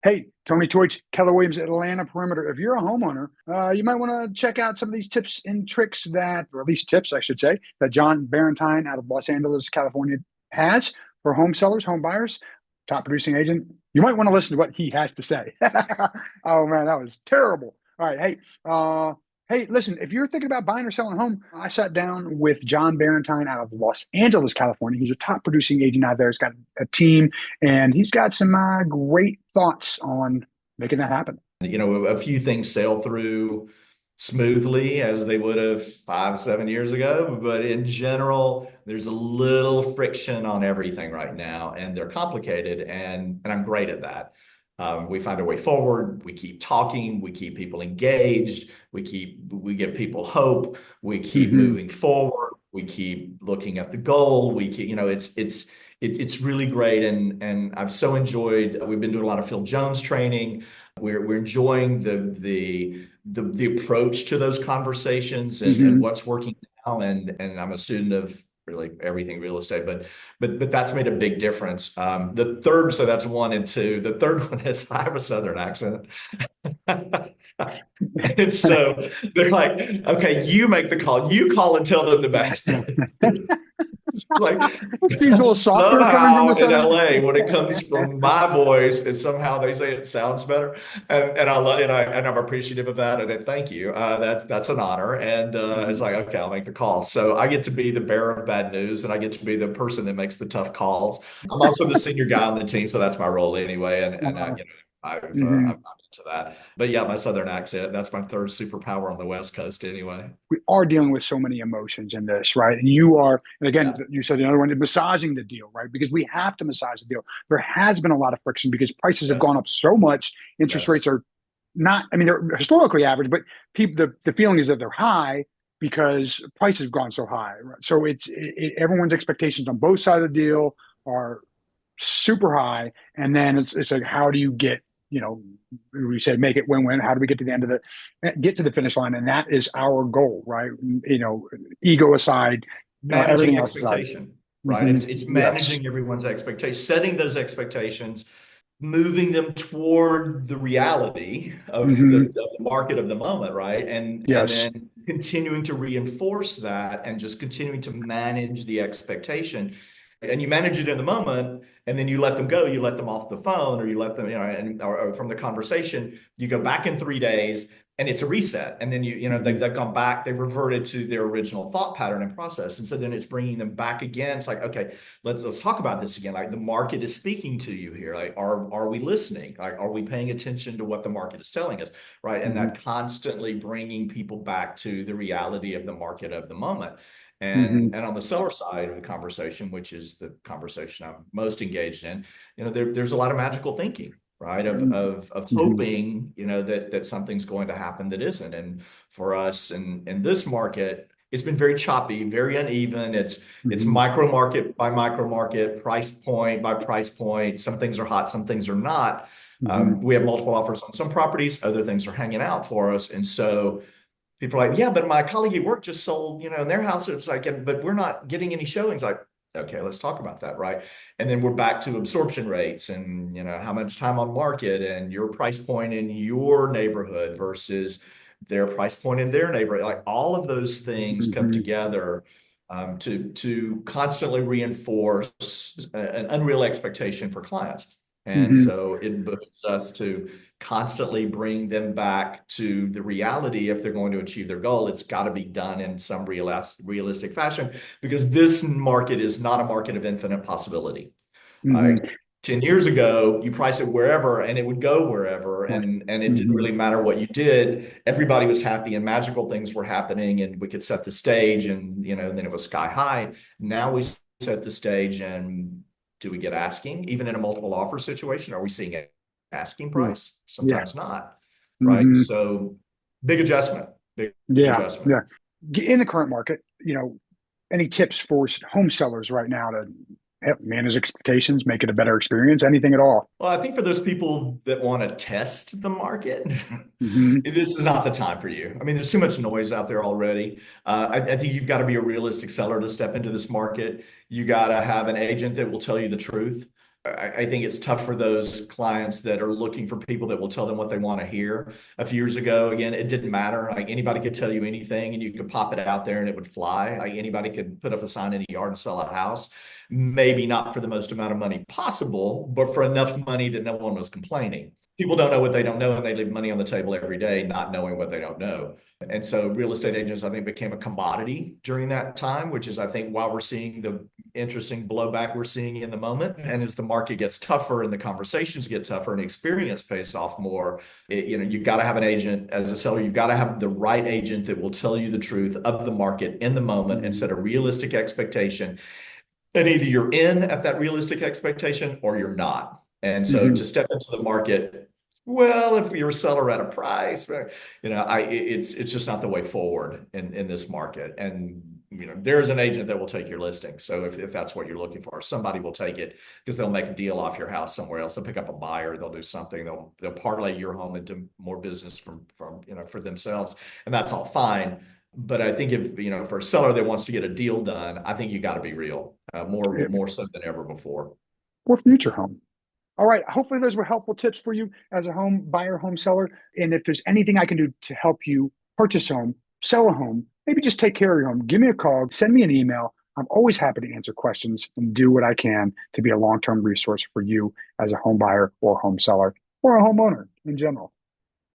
Hey, Tony Toich, Keller Williams, Atlanta Perimeter. If you're a homeowner, you might want to check out some of these tips and tricks that, or at least tips, I should say, that John Barentine out of Los Angeles, California has for home sellers, home buyers, top producing agent. You might want to listen to what he has to say. Oh man, that was terrible. All right, hey, listen, if you're thinking about buying or selling a home, I sat down with John Barentine out of Los Angeles, California. He's a top producing agent out there. He's got a team and he's got some great thoughts on making that happen. A few things sail through smoothly as they would have 5, 7 years ago. But in general, there's a little friction on everything right now, and they're complicated, and I'm great at that. We find a way forward. We keep talking. We keep people engaged. We give people hope. We keep Hmm. moving forward. We keep looking at the goal. We keep, it's really great, and I've so enjoyed. We've been doing a lot of Phil Jones training. We're enjoying the approach to those conversations and Hmm. what's working now. And I'm a student of really everything real estate, but that's made a big difference. The third, so that's one and two. The third one is I have a Southern accent. And so they're like, okay, you make the call. You call and tell them the bad news. It's like Seems a little softer coming from the somehow in southern. LA, when it comes from my voice, and somehow they say it sounds better, and I love and I'm appreciative of that. And then thank you. That's an honor. And it's Mhm. like, okay, I'll make the call. So I get to be the bearer of bad news, and I get to be the person that makes the tough calls. I'm also the senior guy on the team, so that's my role anyway. And Uh, I'm mhm. into that. But yeah, my Southern accent, that's my third superpower on the West Coast anyway. We are dealing with so many emotions in this, right? And you are, and again, Yeah. you said the other one, massaging the deal, right? Because we have to massage the deal. There has been a lot of friction because prices have Yes. gone up so much. Interest rates Yes. are not, I mean, they're historically average, but the feeling is that they're high because prices have gone so high, right? So everyone's expectations on both sides of the deal are super high. And then it's like, how do you get, you know, we said make it win-win. How do we get to the end of get to the finish line? And that is our goal, right? Ego aside, everything Managing else aside. expectation, right? Hmm. It's Yes. managing everyone's expectations, setting those expectations, moving them toward the reality of Hmm. the market of the moment, right? And Yes. then continuing to reinforce that and just continuing to manage the expectation. And you manage it in the moment, and then you let them go. You let them off the phone, or you let them, or from the conversation. You go back in 3 days, and it's a reset. And then Hmm. they've gone back, they've reverted to their original thought pattern and process. And so then it's bringing them back again. It's like, okay, let's talk about this again. Like the market is speaking to you here. Like, are we listening? Like, are we paying attention to what the market is telling us? Right. And Hmm. that constantly bringing people back to the reality of the market of the moment. Hmm. And on the seller side of the conversation, which is the conversation I'm most engaged in, there's a lot of magical thinking, right? Of Hmm. hoping, that something's going to happen that isn't. And for us in this market, it's been very choppy, very uneven. It's Hmm. micro market by micro market, price point by price point. Some things are hot, some things are not. Hmm. We have multiple offers on some properties, other things are hanging out for us. And so people are like, yeah, but my colleague at work just sold, in their house. It's like, but we're not getting any showings. Like, okay, let's talk about that, right? And then we're back to absorption rates and, how much time on market and your price point in your neighborhood versus their price point in their neighborhood. Like all of those things come Hmm. together to constantly reinforce an unreal expectation for clients. And Hmm. so it behooves us to constantly bring them back to the reality. If they're going to achieve their goal, it's got to be done in some realistic fashion because this market is not a market of infinite possibility. Hmm. Like 10 years ago, you price it wherever and it would go wherever. Right. And it didn't Hmm. really matter what you did. Everybody was happy and magical things were happening and we could set the stage and, then it was sky high. Now we set the stage and do we get asking? Even in a multiple offer situation, are we seeing an asking Yeah. price? Yeah. Sometimes not, right? Hmm. So big adjustment, big Yeah. adjustment. Yeah. In the current market, any tips for home sellers right now to help manage expectations, make it a better experience, anything at all? Well, I think for those people that want to test the market, Hmm. this is not the time for you. I mean, there's too much noise out there already. I think you've got to be a realistic seller to step into this market. You got to have an agent that will tell you the truth. I think it's tough for those clients that are looking for people that will tell them what they want to hear. A few years ago, again, it didn't matter. Like anybody could tell you anything and you could pop it out there and it would fly. Like anybody could put up a sign in a yard and sell a house. Maybe not for the most amount of money possible, but for enough money that no one was complaining. People don't know what they don't know, and they leave money on the table every day, not knowing what they don't know. And so real estate agents, I think, became a commodity during that time, which is, I think, why we're seeing the interesting blowback we're seeing in the moment. And as the market gets tougher and the conversations get tougher and experience pays off more, you've got to have an agent as a seller. You've got to have the right agent that will tell you the truth of the market in the moment and set a realistic expectation. And either you're in at that realistic expectation or you're not. And so Mm-hmm. to step into the market, well, if you're a seller at a price, right, it's just not the way forward in this market. And there's an agent that will take your listing. So if that's what you're looking for, somebody will take it because they'll make a deal off your house somewhere else. They'll pick up a buyer, they'll do something, they'll parlay your home into more business from for themselves, and that's all fine. But I think if for a seller that wants to get a deal done, I think you got to be real, more so than ever before. Or future home. All right. Hopefully, those were helpful tips for you as a home buyer, home seller. And if there's anything I can do to help you purchase a home, sell a home, maybe just take care of your home, give me a call, send me an email. I'm always happy to answer questions and do what I can to be a long term resource for you as a home buyer or home seller or a homeowner in general.